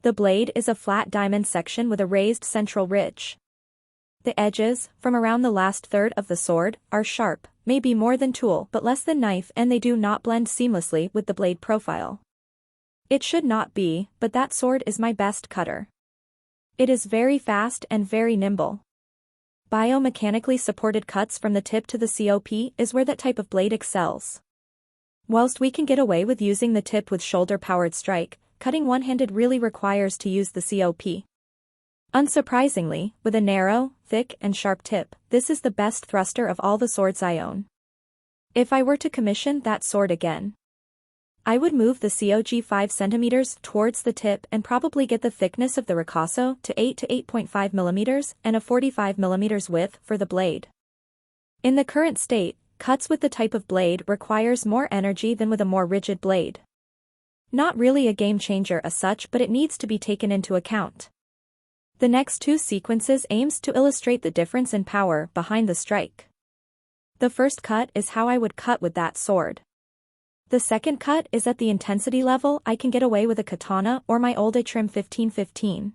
The blade is a flat diamond section with a raised central ridge. The edges, from around the last third of the sword, are sharp, may be more than tool but less than knife, and they do not blend seamlessly with the blade profile. It should not be, but that sword is my best cutter. It is very fast and very nimble. Biomechanically supported cuts from the tip to the COP is where that type of blade excels. Whilst we can get away with using the tip with shoulder-powered strike, cutting one-handed really requires to use the COP. Unsurprisingly, with a narrow, thick and sharp tip, this is the best thruster of all the swords I own. If I were to commission that sword again, I would move the COG 5 cm towards the tip and probably get the thickness of the ricasso to 8 to 8.5 mm and a 45 mm width for the blade. In the current state, cuts with the type of blade requires more energy than with a more rigid blade. Not really a game changer as such, but it needs to be taken into account. The next two sequences aims to illustrate the difference in power behind the strike. The first cut is how I would cut with that sword. The second cut is at the intensity level I can get away with a katana or my old trim 1515.